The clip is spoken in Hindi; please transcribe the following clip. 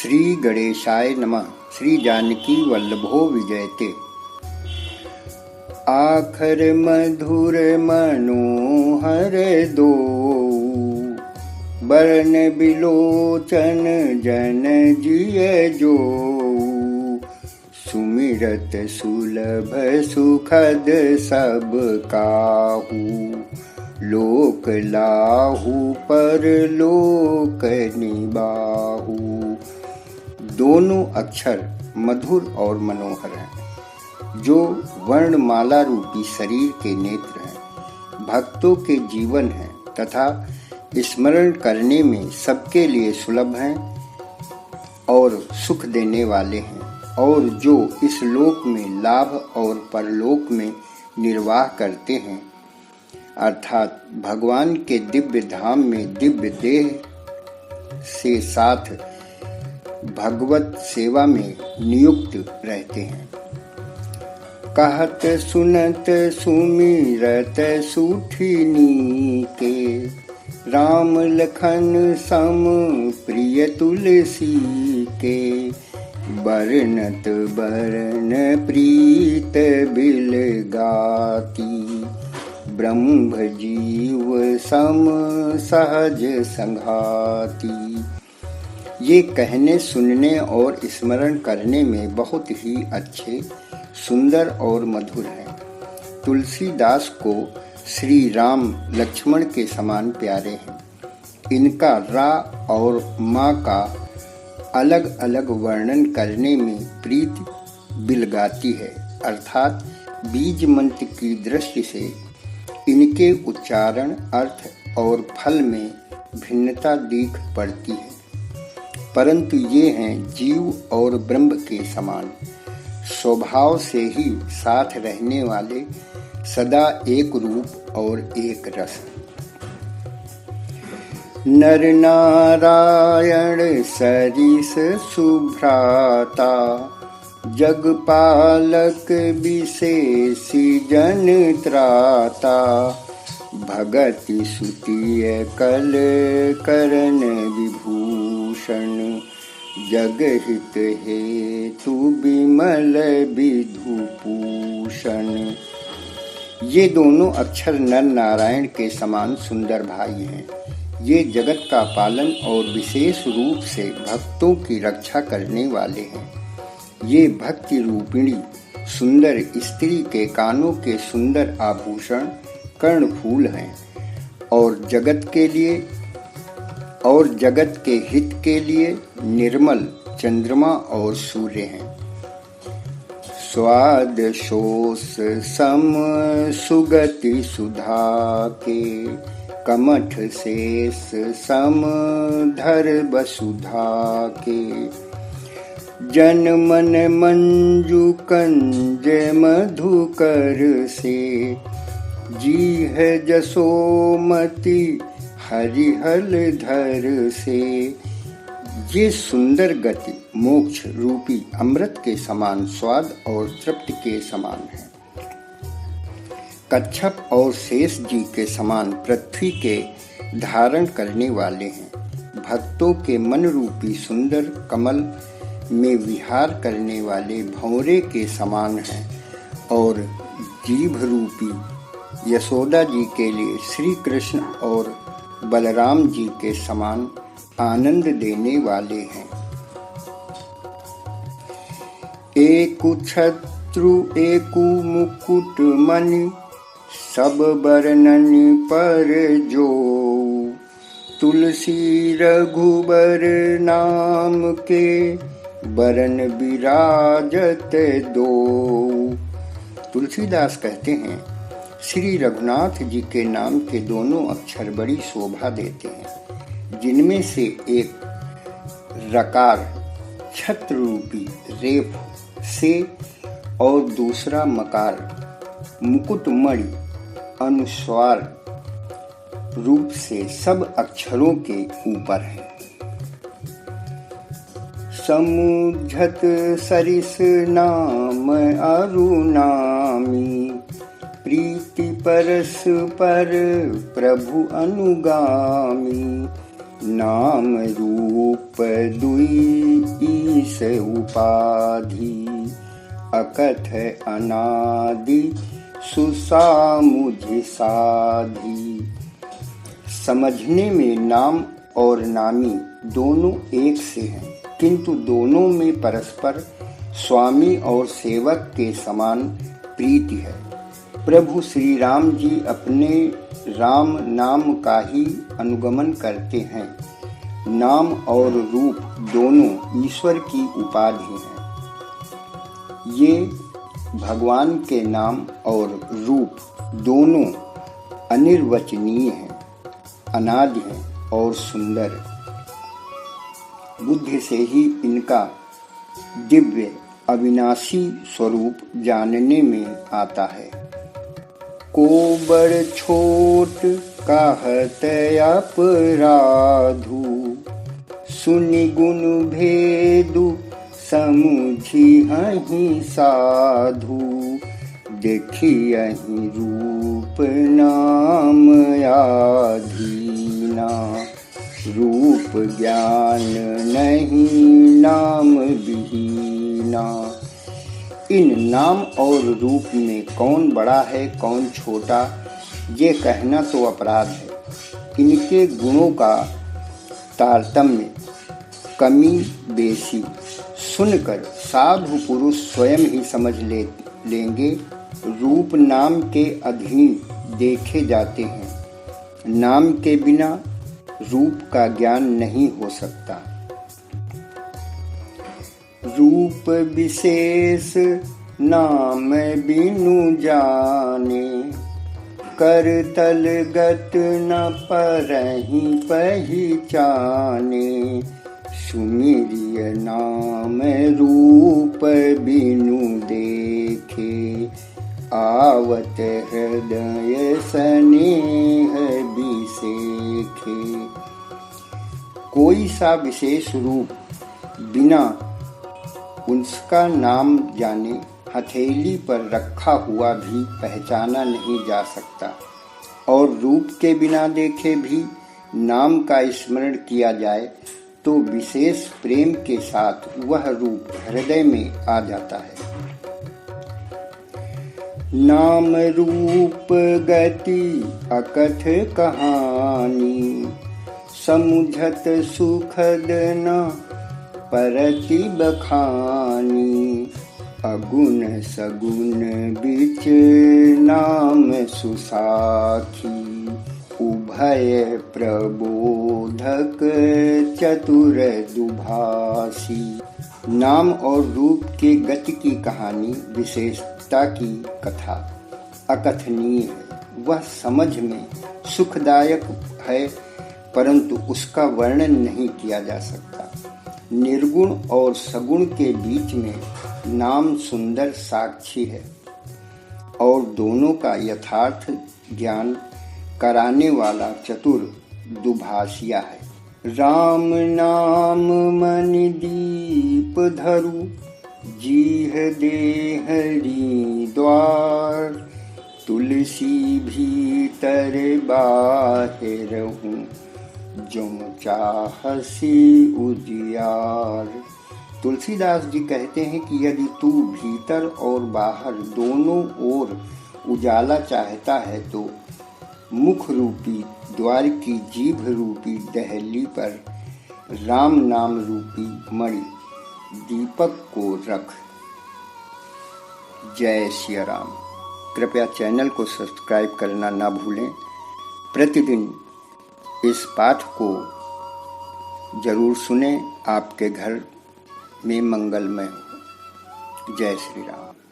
श्री गणेशाय नमः। श्री जानकी वल्लभो विजयते। आखर मधुर मनोहर दो, बरन बिलोचन जन जिय जो। सुमिरत सुलभ सुखद सब काहू, लोक लाहू पर लोक निबाहू। दोनों अक्षर मधुर और मनोहर हैं, जो वर्णमाला रूपी शरीर के नेत्र हैं, भक्तों के जीवन हैं तथा स्मरण करने में सबके लिए सुलभ हैं और सुख देने वाले हैं, और जो इस लोक में लाभ और परलोक में निर्वाह करते हैं, अर्थात भगवान के दिव्य धाम में दिव्य देह से साथ भगवत सेवा में नियुक्त रहते हैं। कहत सुनत सुमिरत सुठिनी के, राम लखन सम प्रिय तुलसी के। बरनत बरन प्रीत बिल गाती, ब्रह्म जीव सम सहज संघाती। ये कहने सुनने और स्मरण करने में बहुत ही अच्छे, सुंदर और मधुर हैं। तुलसीदास को श्री राम लक्ष्मण के समान प्यारे हैं। इनका रा और माँ का अलग अलग वर्णन करने में प्रीति बिलगाती है, अर्थात बीज मंत्र की दृष्टि से इनके उच्चारण, अर्थ और फल में भिन्नता दिख पड़ती है, परंतु ये हैं जीव और ब्रह्म के समान, स्वभाव से ही साथ रहने वाले, सदा एक रूप और एक रस। नर नारायण सरिस सुभ्राता, जगपालक विशेषी जन त्राता। भगति सुतिय कल करन विभूषण, जगहित हेतु विमल विधुभूषण। ये दोनों अक्षर नर नारायण के समान सुंदर भाई हैं। ये जगत का पालन और विशेष रूप से भक्तों की रक्षा करने वाले हैं। ये भक्ति रूपिणी सुंदर स्त्री के कानों के सुंदर आभूषण कर्णफूल हैं, और जगत के हित के लिए निर्मल चंद्रमा और सूर्य हैं। स्वाद शोष सम सुगति सुधा के, कमठ शेष सम धर वसुधा के। जन मन मंजू कंज मधुकर से, जी है जसोमती हरिहल धर से। ये सुंदर गति मोक्ष रूपी अमृत के समान स्वाद और तृप्ति के समान है। कच्छप और शेष जी के समान पृथ्वी के धारण करने वाले हैं। भक्तों के मन रूपी सुंदर कमल में विहार करने वाले भंवरे के समान हैं, और जीभ रूपी यशोदा जी के लिए श्री कृष्ण और बलराम जी के समान आनंद देने वाले हैं। एकु छत्रु एकु मुकुट मणि, सब बरनन पर जो। तुलसी रघुबर नाम के, बरन विराजत दो। तुलसीदास कहते हैं, श्री रघुनाथ जी के नाम के दोनों अक्षर बड़ी शोभा देते हैं, जिनमें से एक रकार छत्र रूपी रेफ से और दूसरा मकार मुकुटमणि अनुस्वार रूप से सब अक्षरों के ऊपर है। समुझत सरिस नाम अरुनामी, प्रीति परस पर प्रभु अनुगामी। नाम रूप दुई निस उपाधि, अकथ अनादि सुसामुझ साधी। समझने में नाम और नामी दोनों एक से हैं, किंतु दोनों में परस्पर स्वामी और सेवक के समान प्रीति है। प्रभु श्री राम जी अपने राम नाम का ही अनुगमन करते हैं। नाम और रूप दोनों ईश्वर की उपाधि हैं। ये भगवान के नाम और रूप दोनों अनिर्वचनीय हैं, अनादि हैं और सुंदर। बुद्धि से ही इनका दिव्य अविनाशी स्वरूप जानने में आता है। को बड़ छोट कहत अपराधु, सुनि गुण भेदु समुझी हहि साधु। देखियहि रूप नाम आधीना, रूप ज्ञान नहीं नाम विहीना। इन नाम और रूप में कौन बड़ा है कौन छोटा, ये कहना तो अपराध है। इनके गुणों का तारतम्य कमी बेसी सुनकर साधु पुरुष स्वयं ही समझ लेंगे। रूप नाम के अधीन देखे जाते हैं। नाम के बिना रूप का ज्ञान नहीं हो सकता। रूप विशेष नाम बिनु जाने, कर तल गत न परहि पहचाने। सुमिरिय नाम रूप बिनु देखे, आवत हृदय स्नेह बिसेखे। कोई सा विशेष रूप बिना उसका नाम जाने हथेली पर रखा हुआ भी पहचाना नहीं जा सकता, और रूप के बिना देखे भी नाम का स्मरण किया जाए तो विशेष प्रेम के साथ वह रूप हृदय में आ जाता है। नाम रूप गति अकथ कहानी, समुझत सुखद न परति बखानी। अगुण सगुण बिच नाम सुसाखी, उभय प्रबोधक चतुर दुभाषी। नाम और रूप के गति की कहानी, विशेषता की कथा अकथनीय है। वह समझ में सुखदायक है, परंतु उसका वर्णन नहीं किया जा सकता। निर्गुण और सगुण के बीच में नाम सुंदर साक्षी है और दोनों का यथार्थ ज्ञान कराने वाला चतुर दुभाषिया है। राम नाम मनि दीप धरु, जीह देहरी द्वार। तुलसी भीतर बाहिर हूँ, जो चाहसी उजियार। तुलसीदास जी कहते हैं कि यदि तू भीतर और बाहर दोनों ओर उजाला चाहता है तो मुख रूपी द्वार की जीभ रूपी दहली पर राम नाम रूपी मणि दीपक को रख। जय श्री राम। कृपया चैनल को सब्सक्राइब करना ना भूलें। प्रतिदिन इस पाठ को जरूर सुनें, आपके घर में मंगलमय हो। जय श्री राम।